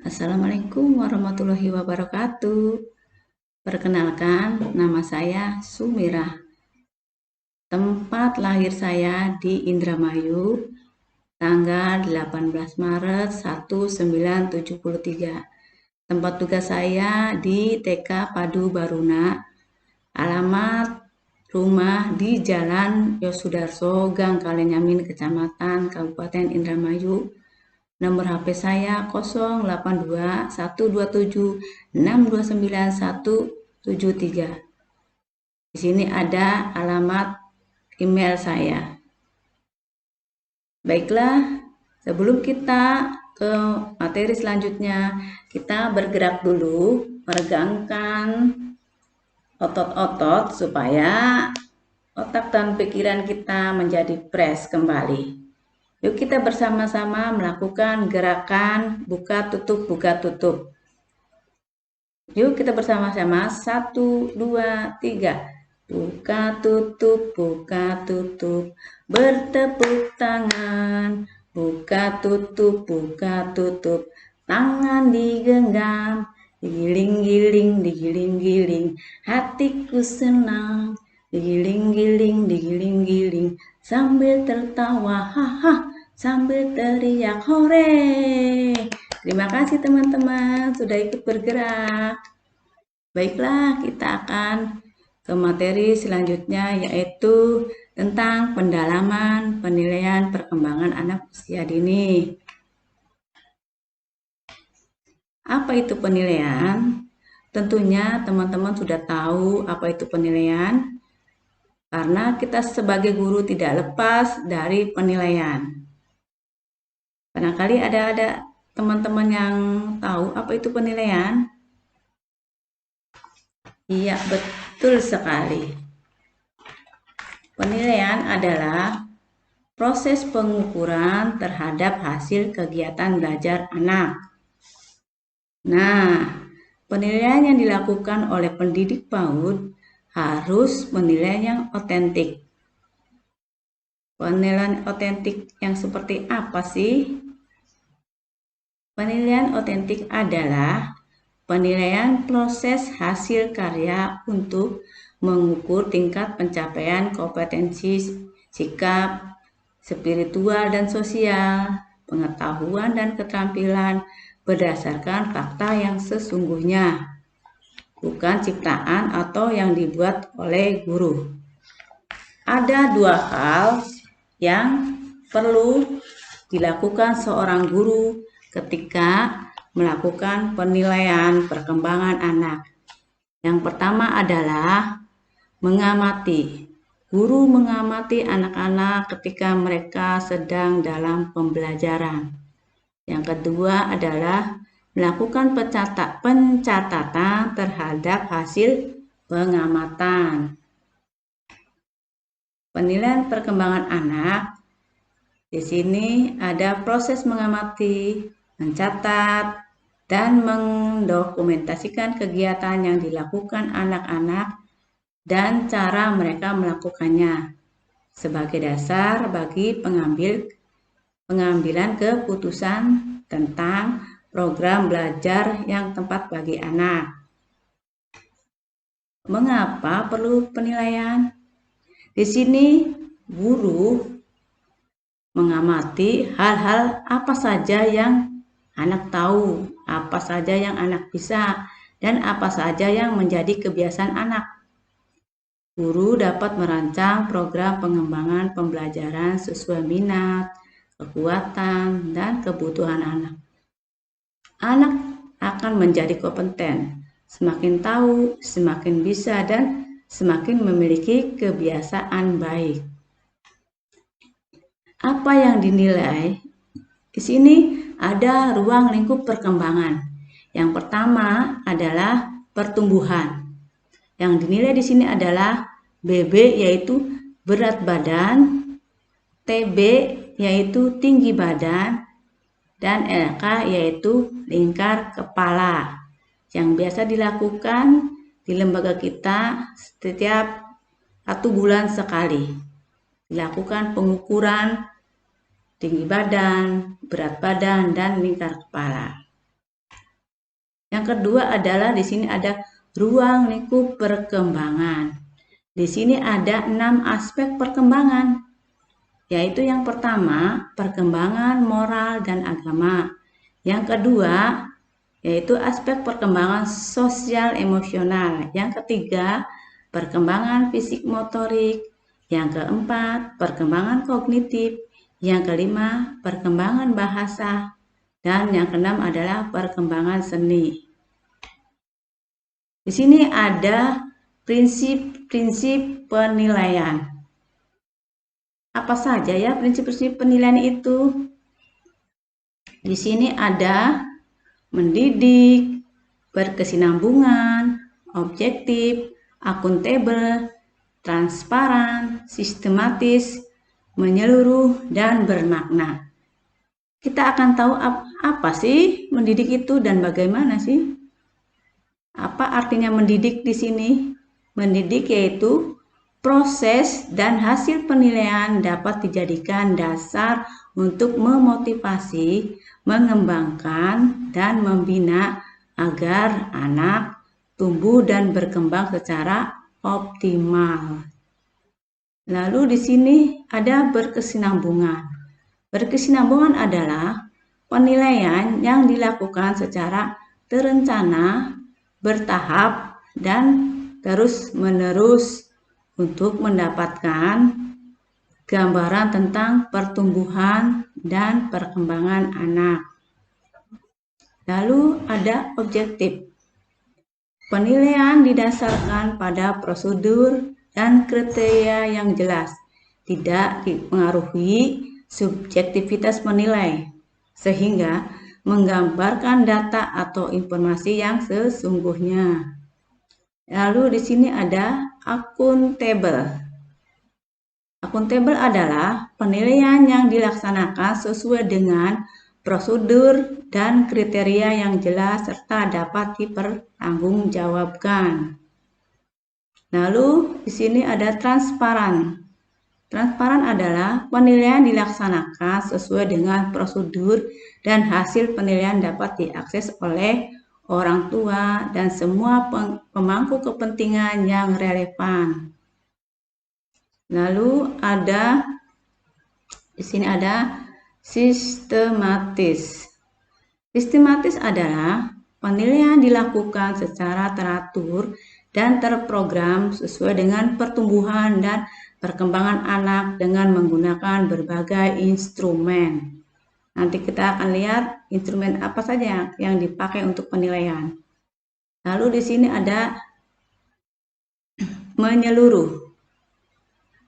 Assalamualaikum warahmatullahi wabarakatuh. Perkenalkan, nama saya Sumirah. Tempat lahir saya di Indramayu, tanggal 18 Maret 1973. Tempat tugas saya di TK Padu Baruna, alamat rumah di Jalan Yosudarso, Gang Kalenyamin, Kecamatan Kabupaten Indramayu. Nomor HP saya 082127629173. Di sini ada alamat email saya. Baiklah, sebelum kita ke materi selanjutnya, kita bergerak dulu, meregangkan otot-otot supaya otak dan pikiran kita menjadi fresh kembali. Yuk kita bersama-sama melakukan gerakan buka tutup buka tutup. Yuk kita bersama-sama 1, 2, 3. Buka tutup bertepuk tangan. Buka tutup tangan digenggam. Digiling-giling hatiku senang. Digiling-giling sambil tertawa, haha, sambil teriak hore. Terima kasih teman-teman sudah ikut bergerak. Baiklah, kita akan ke materi selanjutnya, yaitu tentang pendalaman penilaian perkembangan anak usia dini. Apa itu penilaian? Tentunya teman-teman sudah tahu apa itu penilaian, karena kita sebagai guru tidak lepas dari penilaian. Barangkali ada teman-teman yang tahu apa itu penilaian? Iya, betul sekali. Penilaian adalah proses pengukuran terhadap hasil kegiatan belajar anak. Nah, penilaian yang dilakukan oleh pendidik PAUD harus penilaian yang otentik. Penilaian otentik yang seperti apa sih? Penilaian otentik adalah penilaian proses hasil karya untuk mengukur tingkat pencapaian kompetensi, sikap, spiritual dan sosial, pengetahuan dan keterampilan berdasarkan fakta yang sesungguhnya, bukan ciptaan atau yang dibuat oleh guru. Ada dua hal yang perlu dilakukan seorang guru ketika melakukan penilaian perkembangan anak. Yang pertama adalah mengamati. Guru mengamati anak-anak ketika mereka sedang dalam pembelajaran. Yang kedua adalah melakukan pencatatan terhadap hasil pengamatan. Penilaian perkembangan anak, di sini ada proses mengamati, mencatat, dan mendokumentasikan kegiatan yang dilakukan anak-anak dan cara mereka melakukannya sebagai dasar bagi pengambilan keputusan tentang program belajar yang tepat bagi anak. Mengapa perlu penilaian? Di sini guru mengamati hal-hal apa saja yang anak tahu, apa saja yang anak bisa, dan apa saja yang menjadi kebiasaan anak. Guru dapat merancang program pengembangan pembelajaran sesuai minat, kekuatan, dan kebutuhan anak. Anak akan menjadi kompeten, semakin tahu, semakin bisa, dan semakin memiliki kebiasaan baik. Apa yang dinilai? Di sini ada ruang lingkup perkembangan. Yang pertama adalah pertumbuhan. Yang dinilai di sini adalah BB yaitu berat badan, TB yaitu tinggi badan, dan LK yaitu lingkar kepala. Yang biasa dilakukan di lembaga kita setiap 1 bulan sekali. Dilakukan pengukuran tinggi badan, berat badan, dan lingkar kepala. Yang kedua adalah di sini ada ruang lingkup perkembangan. Di sini ada 6 aspek perkembangan, yaitu yang pertama, perkembangan moral dan agama. Yang kedua, yaitu aspek perkembangan sosial emosional. Yang ketiga, perkembangan fisik motorik. Yang keempat, perkembangan kognitif. Yang kelima, perkembangan bahasa. Dan yang keenam adalah perkembangan seni. Di sini ada prinsip-prinsip penilaian. Apa saja ya prinsip-prinsip penilaian itu? Di sini ada mendidik, berkesinambungan, objektif, akuntabel, transparan, sistematis, menyeluruh, dan bermakna. Kita akan tahu apa sih mendidik itu dan bagaimana sih? Apa artinya mendidik di sini? Mendidik yaitu proses dan hasil penilaian dapat dijadikan dasar untuk memotivasi, mengembangkan, dan membina agar anak tumbuh dan berkembang secara optimal. Lalu di sini ada berkesinambungan. Berkesinambungan adalah penilaian yang dilakukan secara terencana, bertahap, dan terus-menerus untuk mendapatkan gambaran tentang pertumbuhan dan perkembangan anak. Lalu ada objektif. Penilaian didasarkan pada prosedur dan kriteria yang jelas, tidak dipengaruhi subjektivitas penilai, sehingga menggambarkan data atau informasi yang sesungguhnya. Lalu di sini ada akuntabel. Akuntabel adalah penilaian yang dilaksanakan sesuai dengan prosedur dan kriteria yang jelas serta dapat dipertanggungjawabkan. Lalu di sini ada transparan. Transparan adalah penilaian dilaksanakan sesuai dengan prosedur dan hasil penilaian dapat diakses oleh orang tua dan semua pemangku kepentingan yang relevan. Lalu di sini ada sistematis. Sistematis adalah penilaian dilakukan secara teratur dan terprogram sesuai dengan pertumbuhan dan perkembangan anak dengan menggunakan berbagai instrumen. Nanti kita akan lihat instrumen apa saja yang dipakai untuk penilaian. Lalu di sini ada menyeluruh.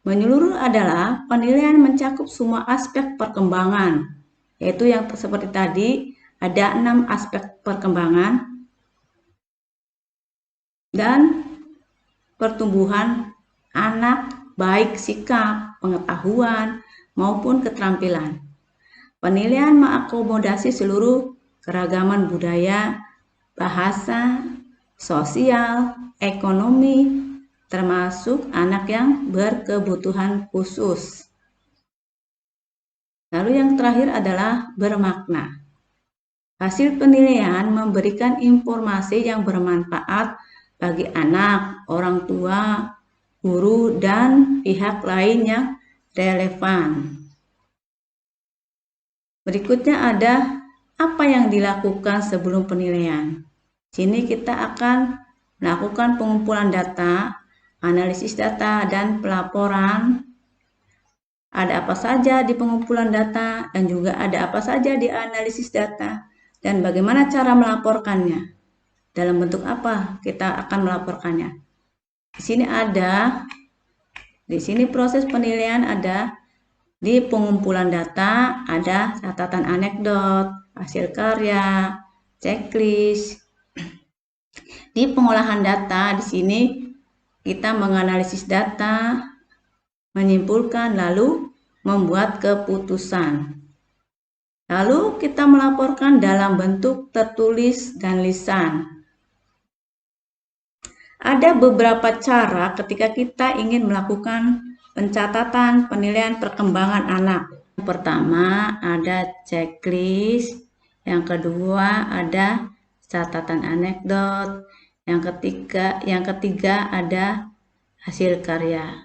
Menyeluruh adalah penilaian mencakup semua aspek perkembangan, yaitu yang seperti tadi ada 6 aspek perkembangan dan pertumbuhan anak, baik sikap, pengetahuan, maupun keterampilan. Penilaian mengakomodasi seluruh keragaman budaya, bahasa, sosial, ekonomi, termasuk anak yang berkebutuhan khusus. Lalu yang terakhir adalah bermakna. Hasil penilaian memberikan informasi yang bermanfaat bagi anak, orang tua, guru, dan pihak lain yang relevan. Berikutnya ada apa yang dilakukan sebelum penilaian. Sini kita akan melakukan pengumpulan data, analisis data, dan pelaporan. Ada apa saja di pengumpulan data dan juga ada apa saja di analisis data dan bagaimana cara melaporkannya. Dalam bentuk apa kita akan melaporkannya. Di sini proses penilaian ada di pengumpulan data, ada catatan anekdot, hasil karya, checklist. Di pengolahan data, di sini kita menganalisis data, menyimpulkan, lalu membuat keputusan. Lalu kita melaporkan dalam bentuk tertulis dan lisan. Ada beberapa cara ketika kita ingin melakukan pencatatan penilaian perkembangan anak. Yang pertama ada checklist, yang kedua ada catatan anekdot. Yang ketiga ada hasil karya.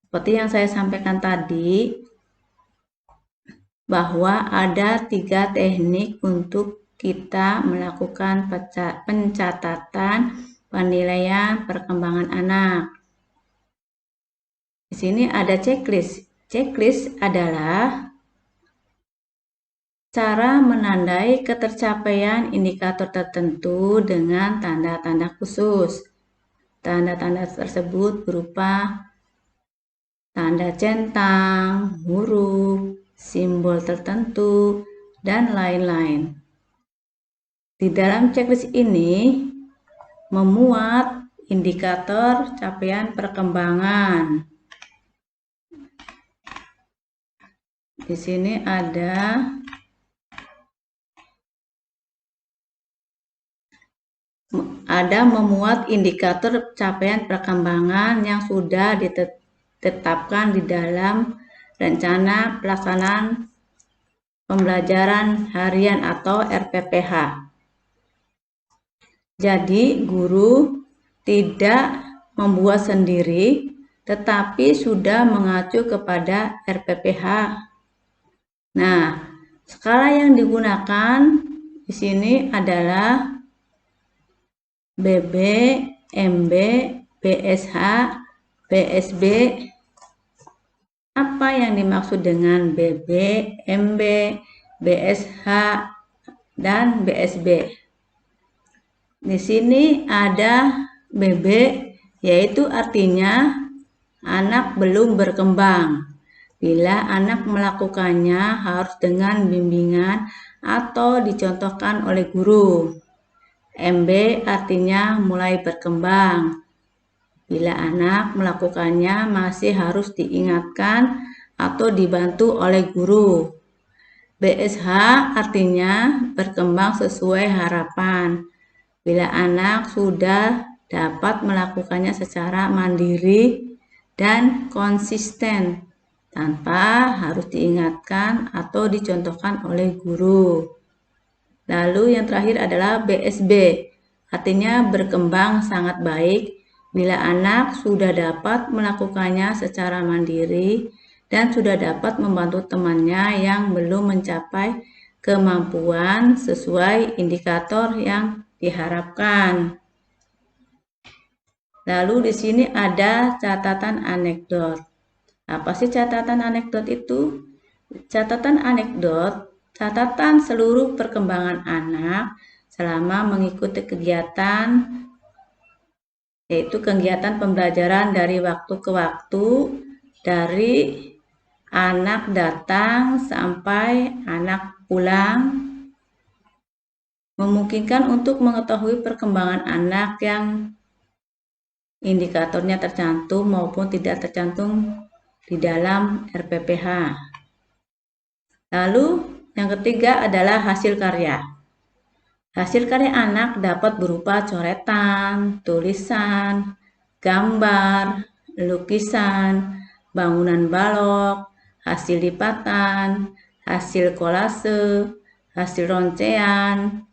Seperti yang saya sampaikan tadi, bahwa ada 3 teknik untuk kita melakukan pencatatan penilaian perkembangan anak. Di sini ada checklist. Checklist adalah cara menandai ketercapaian indikator tertentu dengan tanda-tanda khusus. Tanda-tanda tersebut berupa tanda centang, huruf, simbol tertentu, dan lain-lain. Di dalam checklist ini memuat indikator capaian perkembangan. Di sini ada memuat indikator capaian perkembangan yang sudah ditetapkan di dalam rencana pelaksanaan pembelajaran harian atau RPPH. Jadi guru tidak membuat sendiri, tetapi sudah mengacu kepada RPPH. Nah, skala yang digunakan di sini adalah BB, MB, BSH, BSB. Apa yang dimaksud dengan BB, MB, BSH, dan BSB? Di sini ada BB, yaitu artinya anak belum berkembang. Bila anak melakukannya harus dengan bimbingan atau dicontohkan oleh guru. MB artinya mulai berkembang. Bila anak melakukannya masih harus diingatkan atau dibantu oleh guru. BSH artinya berkembang sesuai harapan. Bila anak sudah dapat melakukannya secara mandiri dan konsisten tanpa harus diingatkan atau dicontohkan oleh guru. Lalu yang terakhir adalah BSB, artinya berkembang sangat baik bila anak sudah dapat melakukannya secara mandiri dan sudah dapat membantu temannya yang belum mencapai kemampuan sesuai indikator yang diharapkan. Lalu di sini ada catatan anekdot. Apa sih catatan anekdot itu? Catatan anekdot, catatan seluruh perkembangan anak selama mengikuti kegiatan, yaitu kegiatan pembelajaran dari waktu ke waktu, dari anak datang sampai anak pulang, memungkinkan untuk mengetahui perkembangan anak yang indikatornya tercantum maupun tidak tercantum di dalam RPPH. Lalu yang ketiga adalah hasil karya. Hasil karya anak dapat berupa coretan, tulisan, gambar, lukisan, bangunan balok, hasil lipatan, hasil kolase, hasil roncean,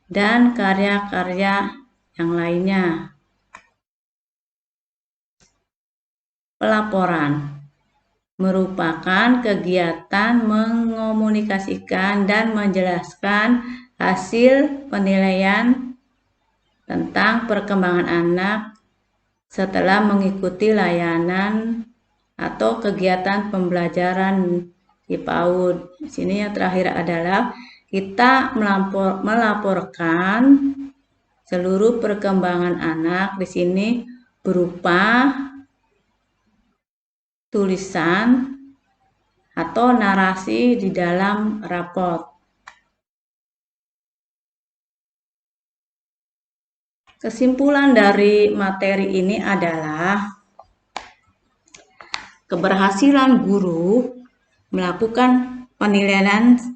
dan karya-karya yang lainnya. Pelaporan merupakan kegiatan mengomunikasikan dan menjelaskan hasil penilaian tentang perkembangan anak setelah mengikuti layanan atau kegiatan pembelajaran di PAUD. Di sini yang terakhir adalah kita melaporkan seluruh perkembangan anak di sini berupa tulisan atau narasi di dalam raport. Kesimpulan dari materi ini adalah keberhasilan guru melakukan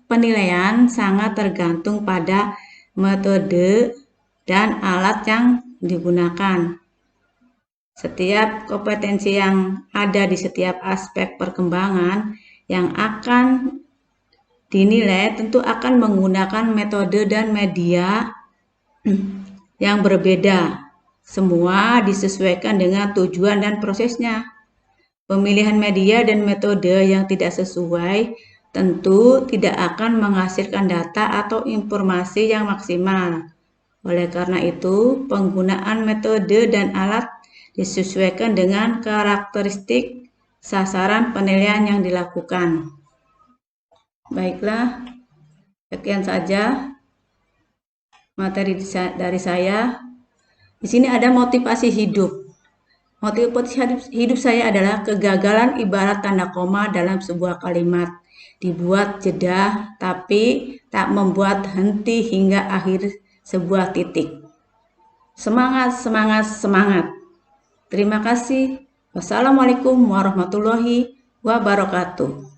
penilaian sangat tergantung pada metode dan alat yang digunakan. Setiap kompetensi yang ada di setiap aspek perkembangan yang akan dinilai tentu akan menggunakan metode dan media yang berbeda. Semua disesuaikan dengan tujuan dan prosesnya. Pemilihan media dan metode yang tidak sesuai tentu tidak akan menghasilkan data atau informasi yang maksimal. Oleh karena itu, penggunaan metode dan alat disesuaikan dengan karakteristik sasaran penilaian yang dilakukan. Baiklah, sekian saja materi dari saya. Di sini ada motivasi hidup. Motivasi hidup saya adalah kegagalan ibarat tanda koma dalam sebuah kalimat. Dibuat jeda, tapi tak membuat henti hingga akhir sebuah titik. Semangat, semangat, semangat. Terima kasih. Wassalamualaikum warahmatullahi wabarakatuh.